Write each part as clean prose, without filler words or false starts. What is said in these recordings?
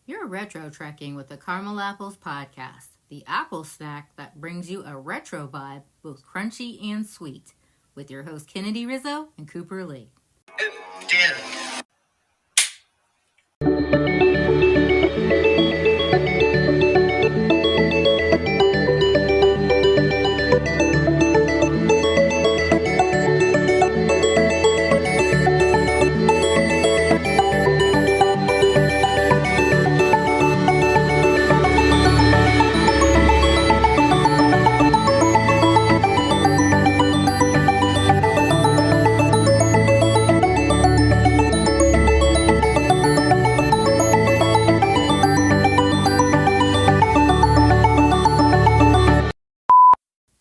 You're retro trekking with the Caramel Apples podcast, the apple snack that brings you a retro vibe, both crunchy and sweet, with your hosts Kennedy Rizzo and Cooper Lee. Oh dear.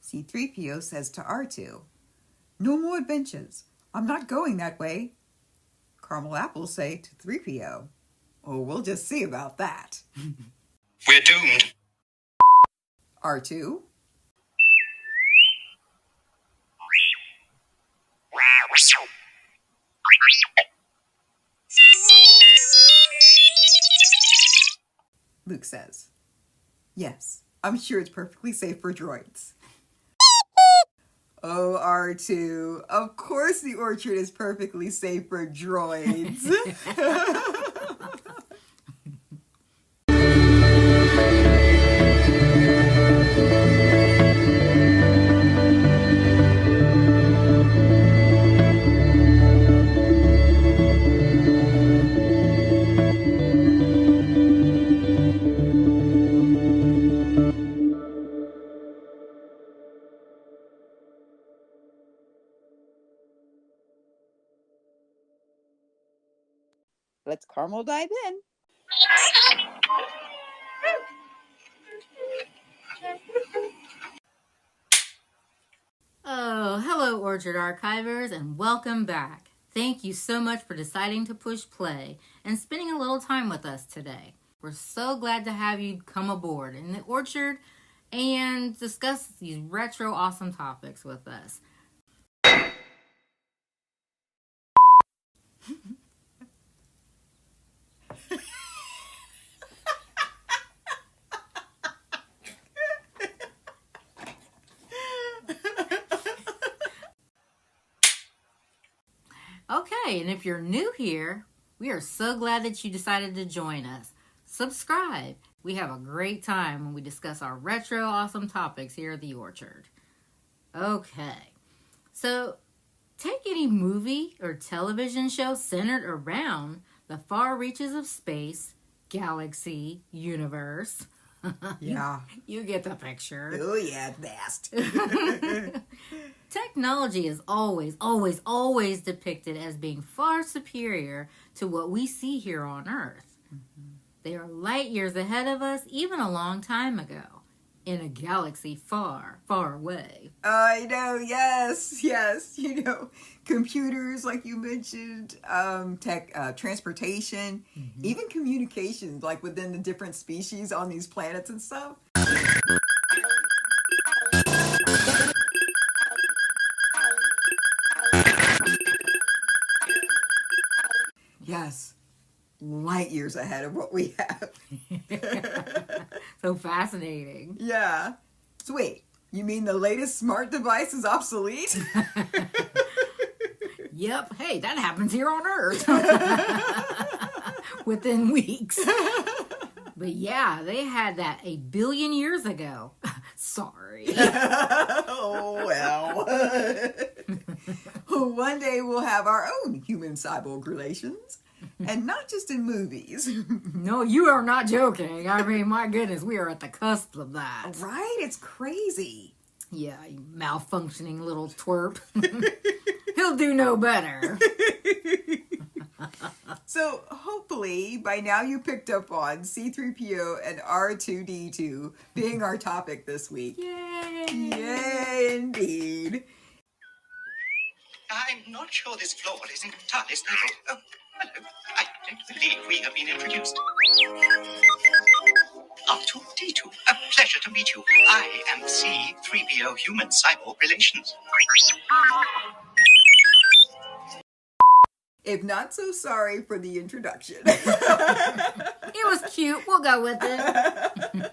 C-3PO says to R2, "No more adventures. I'm not going that way." Caramel Apples say to 3PO, "Oh, we'll just see about that." We're doomed. R2, Luke says, "Yes, I'm sure it's perfectly safe for droids." Oh, R2, of course the orchard is perfectly safe for droids. Let's caramel dive in. Oh, hello, Orchard Archivers, and welcome back. Thank you so much for deciding to push play and spending a little time with us today. We're so glad to have you come aboard in the orchard and discuss these retro awesome topics with us. Okay, and if you're new here, we are so glad that you decided to join us. Subscribe. We have a great time when we discuss our retro awesome topics here at the Orchard. Okay, so take any movie or television show centered around the far reaches of space, galaxy, universe. Yeah. You get the picture. Oh, yeah, vast. Technology is always depicted as being far superior to what we see here on Earth. Mm-hmm. They are light years ahead of us, even a long time ago, in a galaxy far, far away. I know, yes. You know, computers, like you mentioned, transportation, even communications, like within the different species on these planets and stuff. Yes, light years ahead of what we have. So fascinating. Yeah. So wait, you mean the latest smart device is obsolete? Yep. Hey, that happens here on Earth. Within weeks. But yeah, they had that 1 billion years ago. Sorry. Oh, well. One day we'll have our own human-cyborg relations. And not just in movies. No, you are not joking. I mean, my goodness, we are at the cusp of that. Right? It's crazy. Yeah, you malfunctioning little twerp. He'll do no better. So, hopefully, by now you picked up on C-3PO and R2-D2 being our topic this week. Yay! Yay, indeed. I'm not sure this floor is entirely stable. Oh, hello. I don't believe we have been introduced. R2-D2, a pleasure to meet you. I am C-3PO Human-Cyborg Relations. If not so sorry for the introduction. It was cute. We'll go with it. Wake up.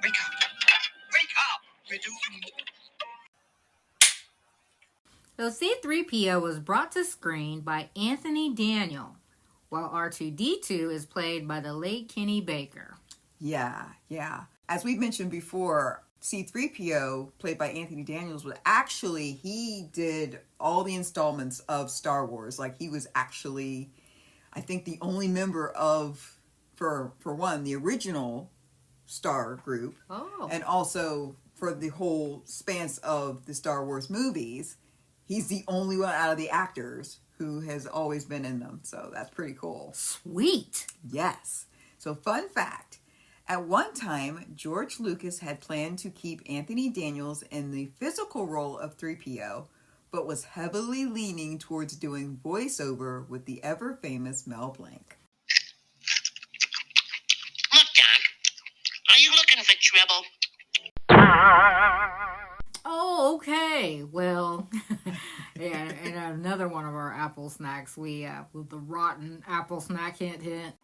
Wake up. We're doomed. So C-3PO was brought to screen by Anthony Daniel, while R2-D2 is played by the late Kenny Baker. Yeah. As we mentioned before, C-3PO, played by Anthony Daniels, was actually, he did all the installments of Star Wars. Like, he was actually, I think, the only member of, for one, the original Star group. Oh. And also for the whole span of the Star Wars movies. He's the only one out of the actors who has always been in them. So that's pretty cool. Sweet. Yes. So fun fact. At one time, George Lucas had planned to keep Anthony Daniels in the physical role of 3PO, but was heavily leaning towards doing voiceover with the ever-famous Mel Blanc. Look, Doc, are you looking for trouble? Oh, okay. Well, yeah, and another one of our apple snacks, we with the rotten apple snack, hint.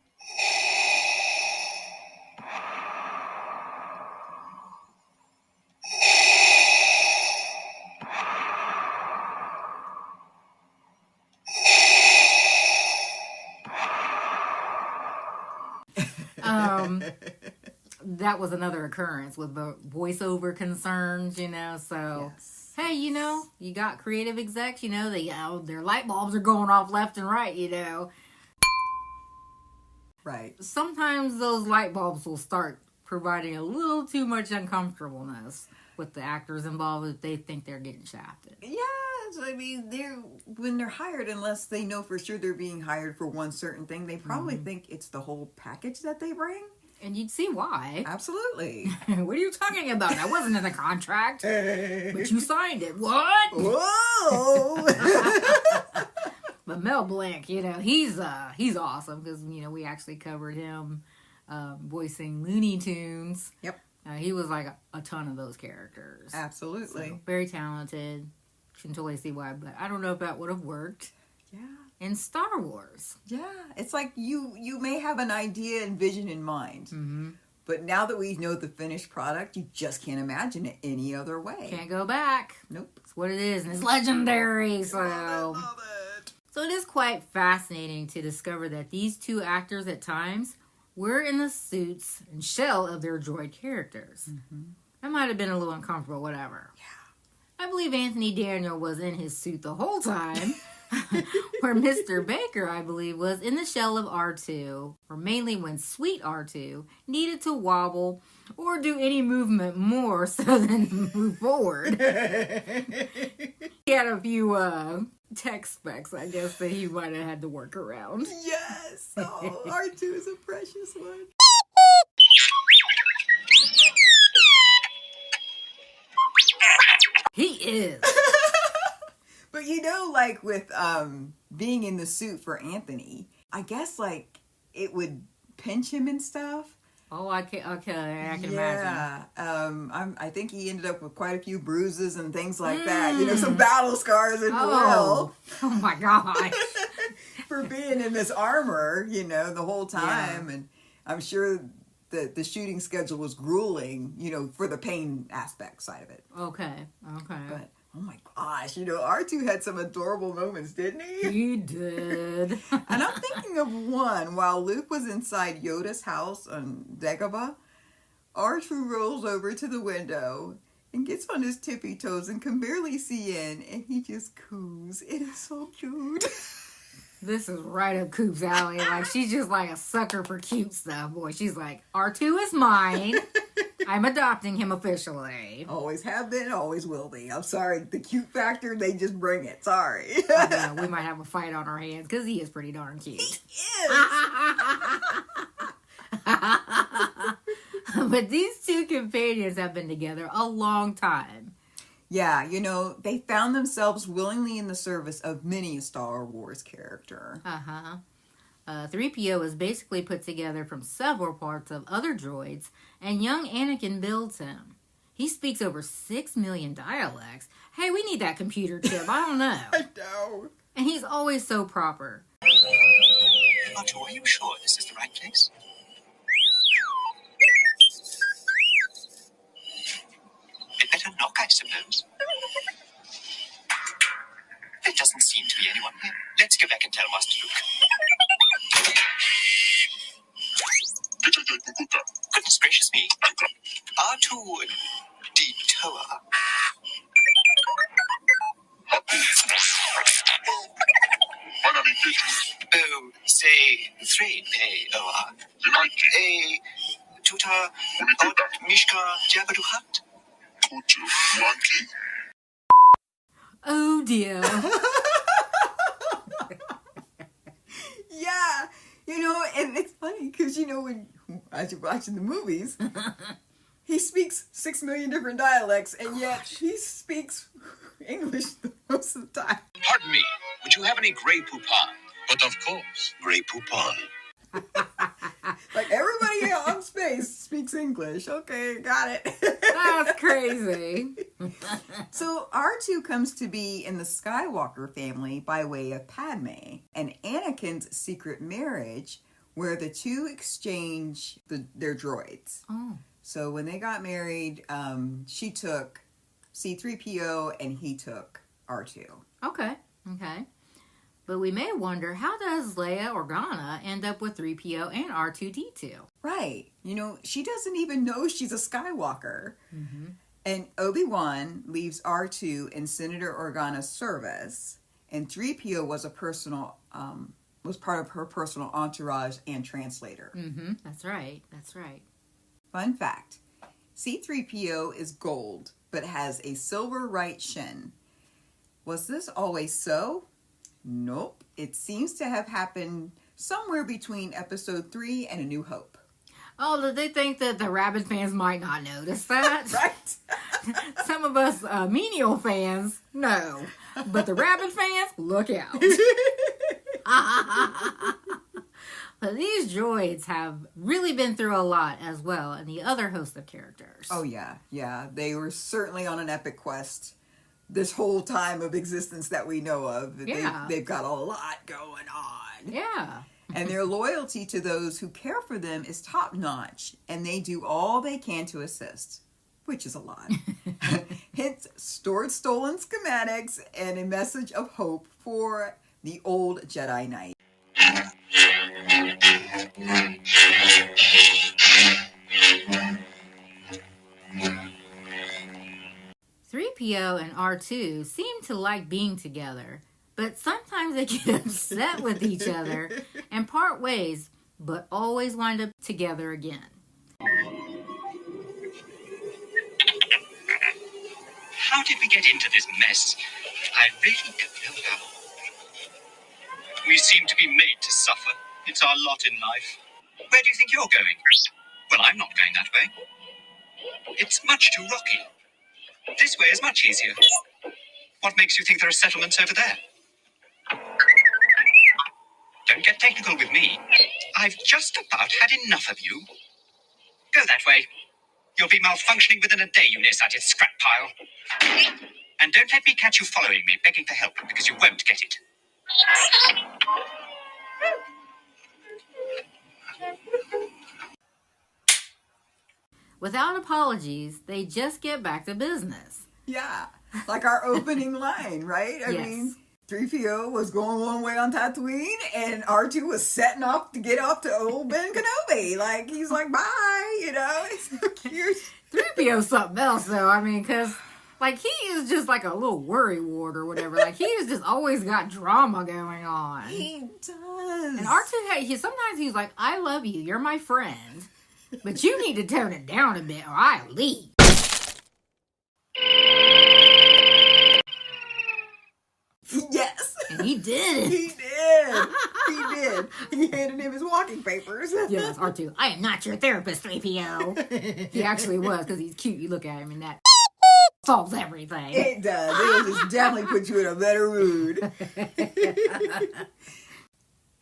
That was another occurrence with the voiceover concerns, so Yes. hey, you got creative execs, their light bulbs are going off left and right, Right. Sometimes those light bulbs will start providing a little too much uncomfortableness with the actors involved if they think they're getting shafted. Yes, I mean, when they're hired, unless they know for sure they're being hired for one certain thing, they probably think it's the whole package that they bring. And you'd see why. Absolutely. What are you talking about? That wasn't in the contract. But you signed it. What? Whoa! But Mel Blanc, he's awesome because, we actually covered him voicing Looney Tunes. Yep. He was like a ton of those characters. Absolutely. So, very talented. Can totally see why, but I don't know if that would have worked. Yeah. In Star Wars. Yeah. It's like you may have an idea and vision in mind. Mm-hmm. But now that we know the finished product, you just can't imagine it any other way. Can't go back. Nope. It's what it is, and it's legendary, so... Love it. So it is quite fascinating to discover that these two actors at times were in the suits and shell of their droid characters. Mm-hmm. That might have been a little uncomfortable, whatever. Yeah. I believe Anthony Daniel was in his suit the whole time. Where Mr. Baker, I believe, was in the shell of R2, or mainly when Sweet R2 needed to wobble or do any movement more so than move forward. He had a few tech specs, I guess, that he might have had to work around. Yes! Oh, R2 is a precious one. He is. But like with being in the suit for Anthony, I guess like it would pinch him and stuff. Oh, I can imagine. Yeah, I think he ended up with quite a few bruises and things like that. Some battle scars and Oh my gosh. for being in this armor, the whole time, and I'm sure that the shooting schedule was grueling, for the pain aspect side of it. Okay. But oh my gosh, R2 had some adorable moments, didn't he? He did. And I'm thinking of one, while Luke was inside Yoda's house on Dagobah, R2 rolls over to the window and gets on his tippy toes and can barely see in, and he just coos. It is so cute. This is right up Coop's alley. Like, she's just like a sucker for cute stuff. Boy, she's like, R2 is mine. I'm adopting him officially. Always have been, always will be. I'm sorry. The cute factor, they just bring it. Sorry. We might have a fight on our hands because he is pretty darn cute. He is. But these two companions have been together a long time. Yeah, they found themselves willingly in the service of many a Star Wars character. 3PO is basically put together from several parts of other droids, and young Anakin builds him. He speaks over 6 million dialects. Hey, we need that computer chip. I don't know. I know. And he's always so proper. R2, are you sure this is the right place? We'd better knock, I suppose. There doesn't seem to be anyone here. Let's go back and tell Master Luke. Goodness gracious me. R2-D2. Oh, say, C-3PO. Tuta, Mishka, Jabaduhat. Oh dear. Yeah, and it's funny because when as you're watching the movies, he speaks 6 million different dialects, and yet he speaks English most of the time. Pardon me, would you have any Grey Poupon? But of course. Grey Poupon. Like everybody on space speaks English. Okay, got it. That's crazy. So R2 comes to be in the Skywalker family by way of Padme and Anakin's secret marriage, where the two exchange their droids. Oh. So when they got married, she took C-3PO and he took R2. Okay. But we may wonder, how does Leia Organa end up with 3PO and R2-D2? Right. She doesn't even know she's a Skywalker. Mm-hmm. And Obi-Wan leaves R2 in Senator Organa's service, and 3PO was was part of her personal entourage and translator. Mm-hmm. That's right. Fun fact, C-3PO is gold, but has a silver right shin. Was this always so? Nope. It seems to have happened somewhere between Episode 3 and A New Hope. Oh, did they think that the Rabbids fans might not notice that? Right? Some of us menial fans, no. But the Rabbid fans, look out. But these droids have really been through a lot as well, and the other host of characters. Oh, yeah. They were certainly on an epic quest this whole time of existence that we know of. Yeah. They've got a lot going on. Yeah. And their loyalty to those who care for them is top notch, and they do all they can to assist, which is a lot. Hence, stolen schematics and a message of hope for the old Jedi Knight. 3PO and R2 seem to like being together, but sometimes they get upset with each other and part ways, but always wind up together again. How did we get into this mess? I really don't know how. We seem to be made to suffer. It's our lot in life. Where do you think you're going? Well, I'm not going that way. It's much too rocky. This way is much easier. What makes you think there are settlements over there? Don't get technical with me. I've just about had enough of you. Go that way. You'll be malfunctioning within a day, you nearsighted scrap pile. And don't let me catch you following me, begging for help, because you won't get it. Without apologies, they just get back to business. Yeah, like our opening line, right? I Yes. mean, 3PO was going one way on Tatooine, and R2 was setting off to get off to old Ben Kenobi. Like, he's like, bye, It's so cute. 3PO's something else, though. I mean, because, he is just like a little worry ward or whatever. He's just always got drama going on. He does. And R2, sometimes he's like, I love you, you're my friend. But you need to tone it down a bit or I leave. Yes. And he did. He did. He did. He handed him his walking papers. Yes, R2. I am not your therapist, 3PO. He actually was, because he's cute. You look at him and that solves everything. It does. It'll just definitely put you in a better mood.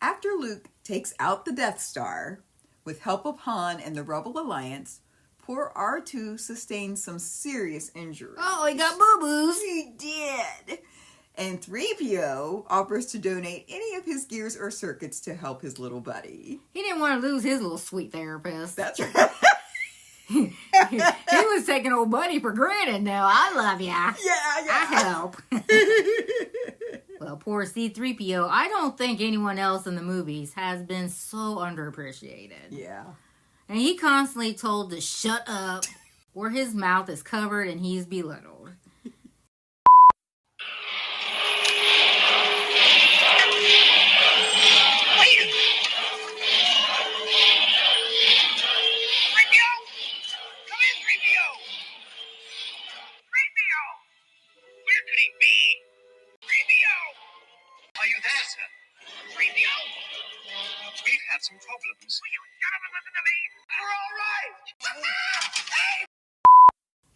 After Luke takes out the Death Star, with help of Han and the Rebel Alliance, poor R2 sustained some serious injuries. Oh, he got boo-boos. He did. And 3PO offers to donate any of his gears or circuits to help his little buddy. He didn't want to lose his little sweet therapist. That's right. He was taking old buddy for granted now. I love ya. Yeah. I help. Well, poor C-3PO. I don't think anyone else in the movies has been so underappreciated. Yeah. And he constantly told to shut up, or his mouth is covered and he's belittled. Are you there, sir? 3PO? We've had some problems. Will you shut up and listen to me? We're all right!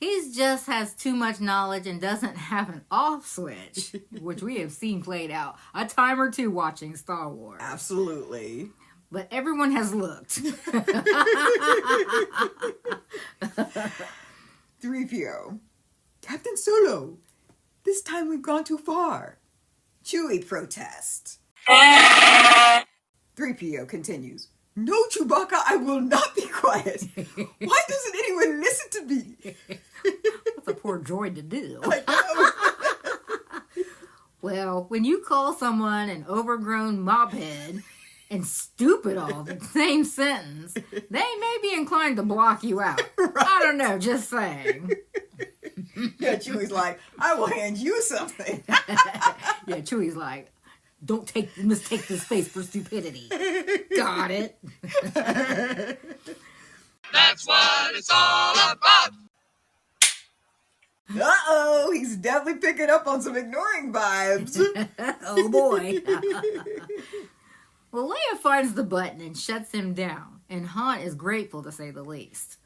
He just has too much knowledge and doesn't have an off switch, which we have seen played out a time or two watching Star Wars. Absolutely. But everyone has looked. 3PO. Captain Solo, this time we've gone too far. Chewie protests. 3PO continues. No, Chewbacca, I will not be quiet. Why doesn't anyone listen to me? What's a poor droid to do? I know. Well, when you call someone an overgrown mophead and stupid all in the same sentence, they may be inclined to block you out. Right. I don't know, just saying. Yeah, Chewie's like, I will hand you something. Yeah, Chewie's like, don't mistake this face for stupidity. Got it. That's what it's all about. Uh-oh, he's definitely picking up on some ignoring vibes. Oh, boy. Well, Leia finds the button and shuts him down, and Han is grateful to say the least.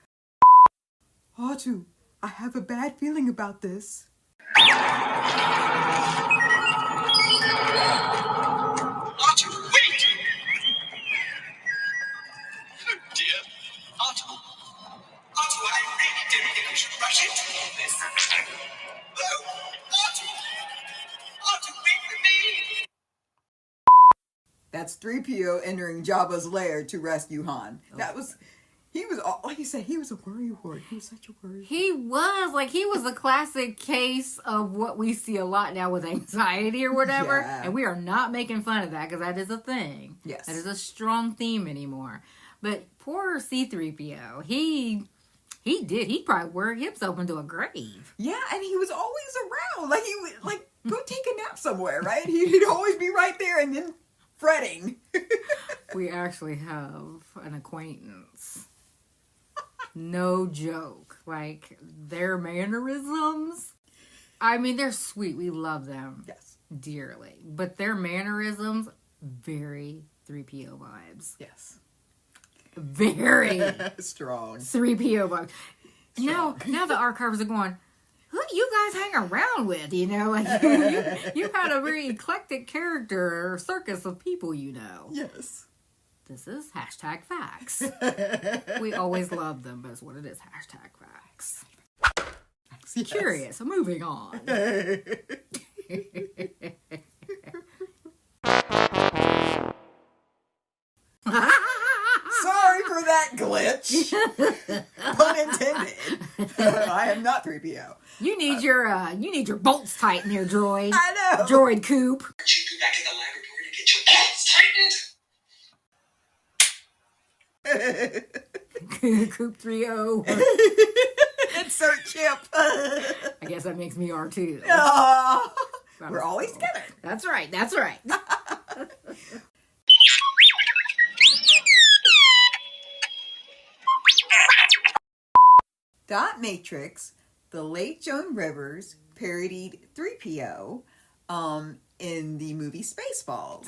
R2, I have a bad feeling about this. R2, wait! Oh dear. R2, I really didn't think we should rush into all this. Oh, R2, wait for me! That's 3PO entering Jabba's lair to rescue Han. He was, like you said, he was a worrywart. He was such a worrywart. He was a classic case of what we see a lot now with anxiety or whatever. Yeah. And we are not making fun of that because that is a thing. Yes. That is a strong theme anymore. But poor C-3PO, he probably worked himself into a grave. Yeah, and he was always around. Like, he would, go take a nap somewhere, right? He'd always be right there and then fretting. We actually have an acquaintance. No joke. Like, their mannerisms, I mean, they're sweet. We love them. Yes. Dearly. But their mannerisms, very 3PO vibes. Yes. Very strong. 3PO vibes. Now the archives are going, who do you guys hang around with? You know, like, you've had a very eclectic character or circus of people, you know. Yes. This is #facts. We always love them, but it's what it is, #facts. Yes. Curious, moving on. Sorry for that glitch. Pun intended. I am not 3PO. You need your bolts tightened there, droid. I know. Droid Coop. Aren't you back in the laboratory to get your bolts tightened? Coop 3-0. Insert chip. I guess that makes me R2. Oh, we're always together. That's right. Dot Matrix, the late Joan Rivers parodied 3PO in the movie Spaceballs.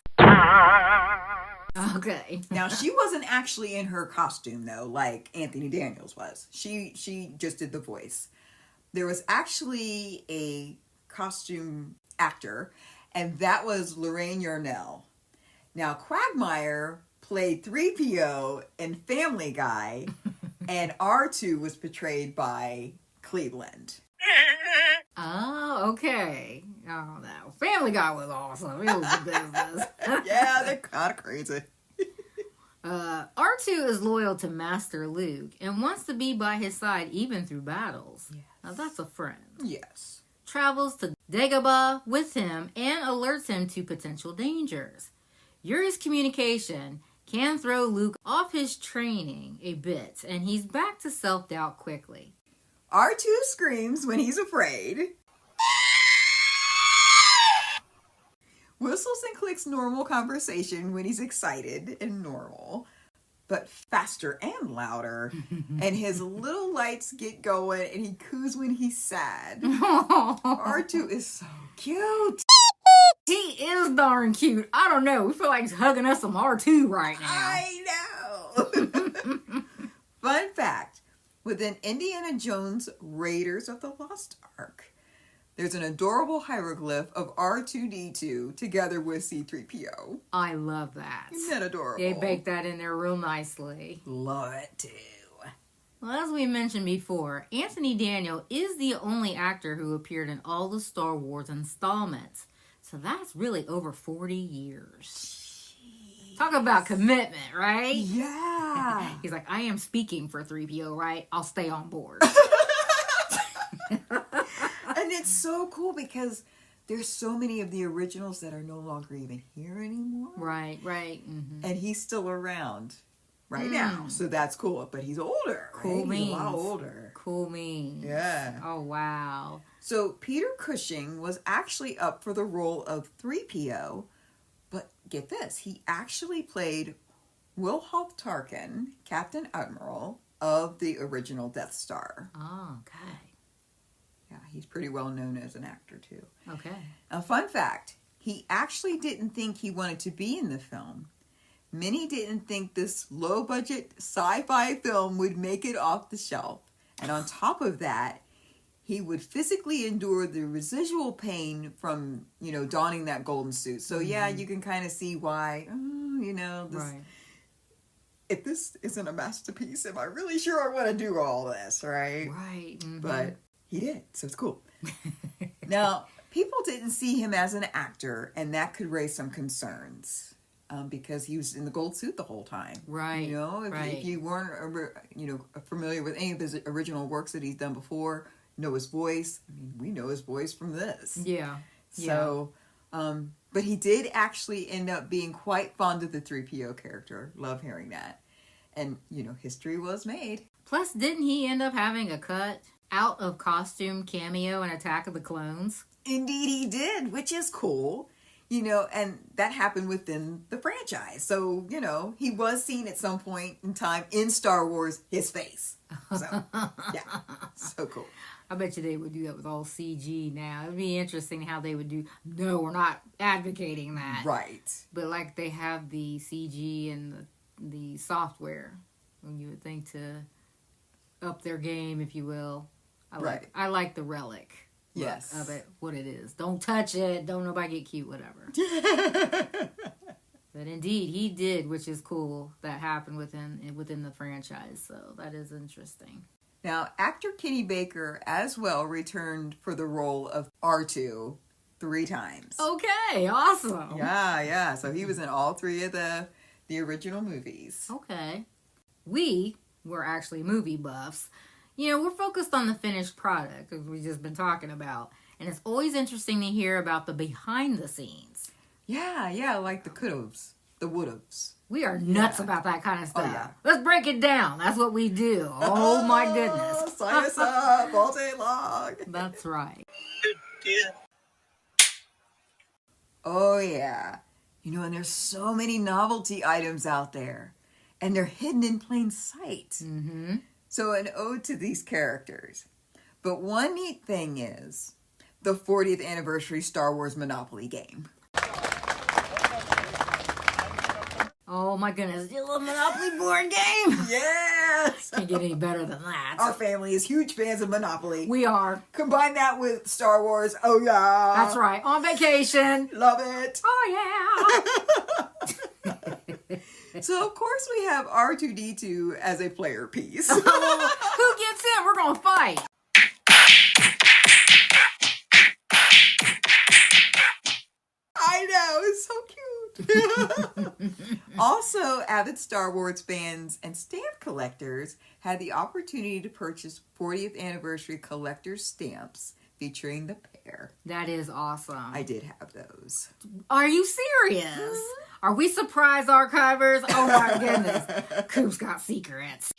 Okay. Now, she wasn't actually in her costume, though, like Anthony Daniels was. She just did the voice. There was actually a costume actor, and that was Lorraine Yarnell. Now, Quagmire played 3PO in Family Guy, and R2 was portrayed by Cleveland. Oh, okay. Oh, no. Family Guy was awesome. It was the business. Yeah, they're kind of crazy. R2 is loyal to Master Luke and wants to be by his side even through battles. Yes. Now, that's a friend. Yes. Travels to Dagobah with him and alerts him to potential dangers. Yuri's communication can throw Luke off his training a bit, and he's back to self-doubt quickly. R2 screams when he's afraid. Whistles and clicks normal conversation when he's excited and normal, but faster and louder. And his little lights get going and he coos when he's sad. R2 is so cute. He is darn cute. I don't know. We feel like he's hugging us some R2 right now. I know. Fun fact, within Indiana Jones Raiders of the Lost Ark, there's an adorable hieroglyph of R2-D2 together with C-3PO. I love that. Isn't that adorable? They baked that in there real nicely. Love it too. Well, as we mentioned before, Anthony Daniel is the only actor who appeared in all the Star Wars installments. So that's really over 40 years. Jeez. Talk about commitment, right? Yeah. He's like, I am speaking for 3PO, right? I'll stay on board. And it's so cool because there's so many of the originals that are no longer even here anymore. Right. Mm-hmm. And he's still around right now. So that's cool. But he's older. Cool right? means. He's a lot older. Cool means. Yeah. Oh, wow. So Peter Cushing was actually up for the role of 3PO. But get this. He actually played Wilhoth Tarkin, Captain Admiral of the original Death Star. Oh, okay. Yeah, he's pretty well known as an actor, too. Okay. A fun fact, he actually didn't think he wanted to be in the film. Many didn't think this low-budget sci-fi film would make it off the shelf. And on top of that, he would physically endure the residual pain from, donning that golden suit. So, yeah, you can kind of see why, this, right. If this isn't a masterpiece, am I really sure I want to do all this, right? Right. Mm-hmm. But he did, so it's cool. Now, people didn't see him as an actor, and that could raise some concerns because he was in the gold suit the whole time. Right. If you weren't, familiar with any of his original works that he's done before, know his voice. I mean, we know his voice from this. Yeah. So, but he did actually end up being quite fond of the 3PO character. Love hearing that. And, history was made. Plus, didn't he end up having a cut out of costume cameo in Attack of the Clones? Indeed he did, which is cool. And that happened within the franchise. So, he was seen at some point in time in Star Wars, his face. So, yeah, so cool. I bet you they would do that with all CG now. It'd be interesting how they would do. No, we're not advocating that. Right. But like they have the CG and the software, when you would think to up their game, if you will. I like the relic. Yes. Of it, what it is. Don't touch it. Don't nobody get cute, whatever. But indeed, he did, which is cool. That happened within the franchise, so that is interesting. Now, actor Kenny Baker as well returned for the role of R2 3 times. Okay, awesome. Yeah. So he was in all 3 of the original movies. Okay. We were actually movie buffs. We're focused on the finished product, as we've just been talking about. And it's always interesting to hear about the behind the scenes. Yeah, like the could'ves, the would'ves. We are nuts about that kind of stuff. Oh, yeah. Let's break it down. That's what we do. Oh my goodness. Sign us up all day long. That's right. Oh, dear. Oh, yeah. And there's so many novelty items out there. And they're hidden in plain sight. Mm-hmm. So an ode to these characters. But one neat thing is the 40th anniversary Star Wars Monopoly game. Oh my goodness, you love Monopoly board game? Yes! Can't get any better than that. Our family is huge fans of Monopoly. We are. Combine that with Star Wars, oh yeah! That's right, on vacation. Love it! Oh yeah! So of course we have R2-D2 as a player piece. Who gets in? We're gonna fight. Also, avid Star Wars fans and stamp collectors had the opportunity to purchase 40th anniversary collector's stamps featuring the pair. That is awesome. I did have those. Are you serious? Are we surprise archivers? Oh my goodness. Coop's got secrets.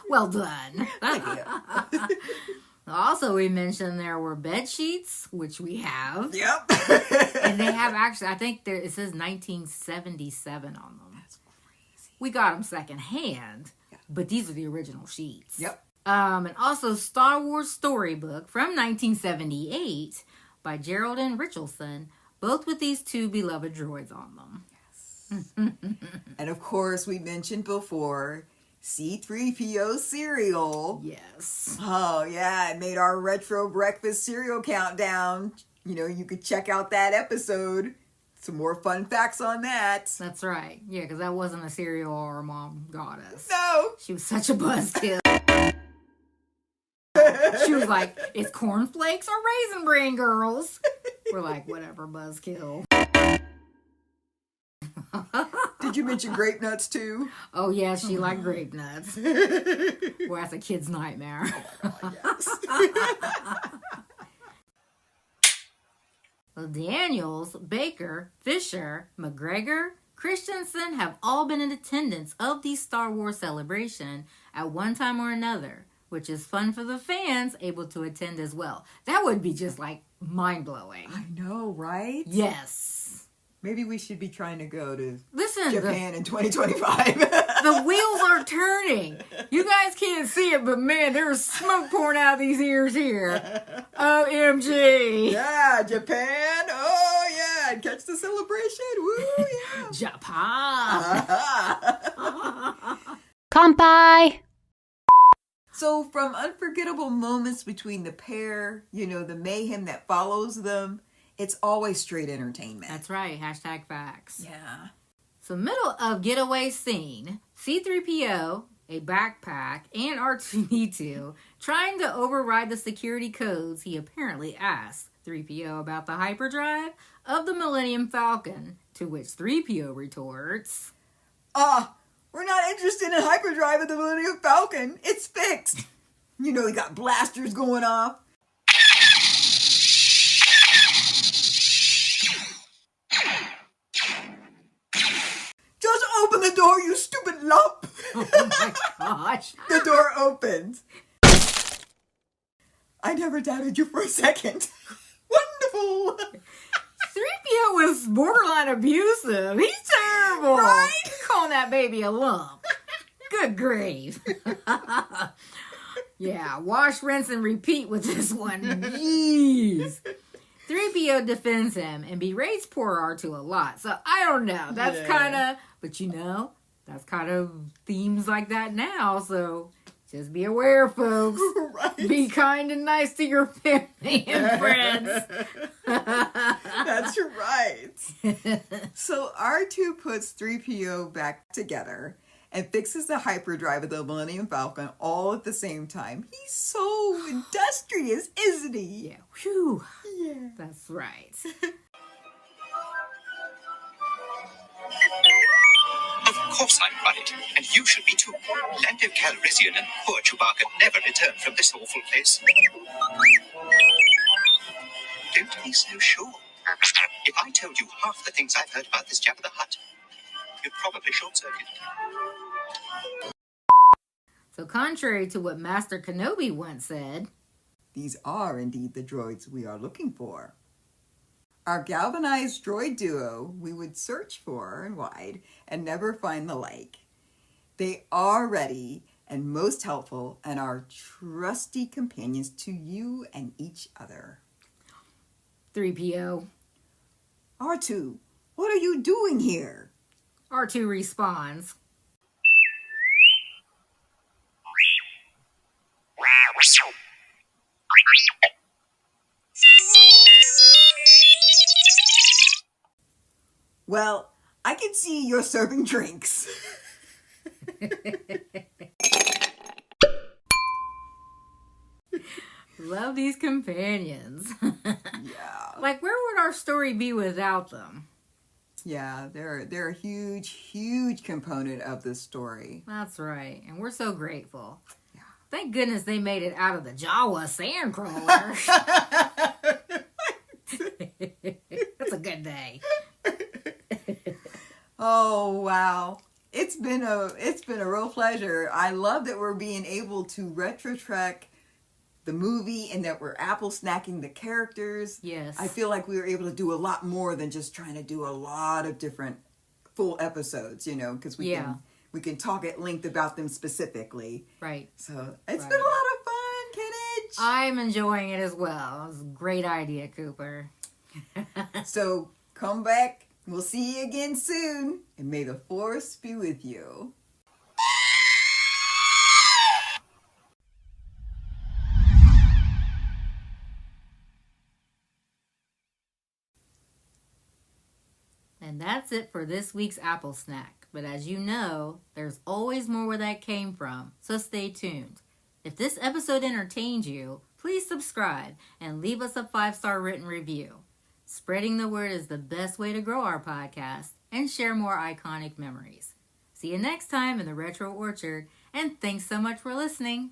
Well done. Thank you. Also, we mentioned there were bed sheets, which we have. Yep. And they have actually, I think it says 1977 on them. That's crazy. We got them secondhand, but these are the original sheets. Yep. And also Star Wars Storybook from 1978 by Gerald and Richardson, both with these two beloved droids on them. Yes. And of course, we mentioned before, C-3PO cereal. Yes. Oh, yeah, it made our retro breakfast cereal countdown. You know, you could check out that episode. Some more fun facts on that. That's right. Yeah, because that wasn't a cereal our mom got us. No. She was such a buzzkill. She was like, it's cornflakes or Raisin Bran, girls. We're like, whatever, buzzkill. Did you mention grape nuts too? Oh, yeah, she liked grape nuts. Well, that's a kid's nightmare. Oh my God, yes. Well, Daniels, Baker, Fisher, McGregor, Christensen have all been in attendance of the Star Wars celebration at one time or another, which is fun for the fans able to attend as well. That would be just like mind-blowing. I know, right? Yes. Maybe we should be trying to go to Listen, Japan in 2025. the wheels are turning. You guys can't see it, but man, there's smoke pouring out of these ears here. OMG. Yeah, Japan. Oh, yeah. And catch the celebration. Woo, yeah. Japan. Kampai! So from unforgettable moments between the pair, you know, the mayhem that follows them, it's always straight entertainment. That's right. Hashtag facts. Yeah. So middle of getaway scene, C-3PO, a backpack, and R2-D2 trying to override the security codes he apparently asked 3PO about the hyperdrive of the Millennium Falcon, to which 3PO retorts, We're not interested in hyperdrive of the Millennium Falcon. It's fixed. You know, he got blasters going off. Just open the door, you stupid lump. oh my gosh. The door opens. I never doubted you for a second. Wonderful. 3PO was borderline abusive. He's terrible. Right? Calling that baby a lump. Good grief. Yeah, wash, rinse, and repeat with this one. Jeez. 3PO defends him and berates poor R2 a lot. So I don't know. That's kind of, but you know, that's kind of themes like that now. So just be aware, folks. Right. Be kind and nice to your family and friends. That's right. So R2 puts 3PO back together and fixes the hyperdrive of the Millennium Falcon all at the same time. He's so industrious, isn't he? Yeah. Whew. Yeah. That's right. Of course I'm worried, and you should be too. Lando Calrissian and poor Chewbacca never return from this awful place. Don't be so sure. If I told you half the things I've heard about this Jabba the Hutt, you'd probably short-circuit. So contrary to what Master Kenobi once said, These are indeed the droids we are looking for. Our galvanized droid duo we would search far and wide and never find the like. They are ready and most helpful and are trusty companions to you and each other. 3PO. R2, what are you doing here? R2 responds, Well, I can see you're serving drinks. love these companions. Yeah. Like, where would our story be without them? Yeah, they're a huge component of this story. That's right. And we're so grateful. Yeah. Thank goodness they made it out of the Jawa sandcrawler. That's a good day. Oh, wow. It's been a real pleasure. I love that we're being able to retro-track the movie and that we're apple snacking the characters. Yes. I feel like we were able to do a lot more than just trying to do a lot of different full episodes, because we can talk at length about them specifically. Right. So it's been a lot of fun, Kidditch. I'm enjoying it as well. It was a great idea, Cooper. So come back. We'll see you again soon. And may the Force be with you. And that's it for this week's Apple Snack. But as you know, there's always more where that came from, so stay tuned. If this episode entertained you, please subscribe and leave us a 5-star written review. Spreading the word is the best way to grow our podcast and share more iconic memories. See you next time in the Retro Orchard, and thanks so much for listening.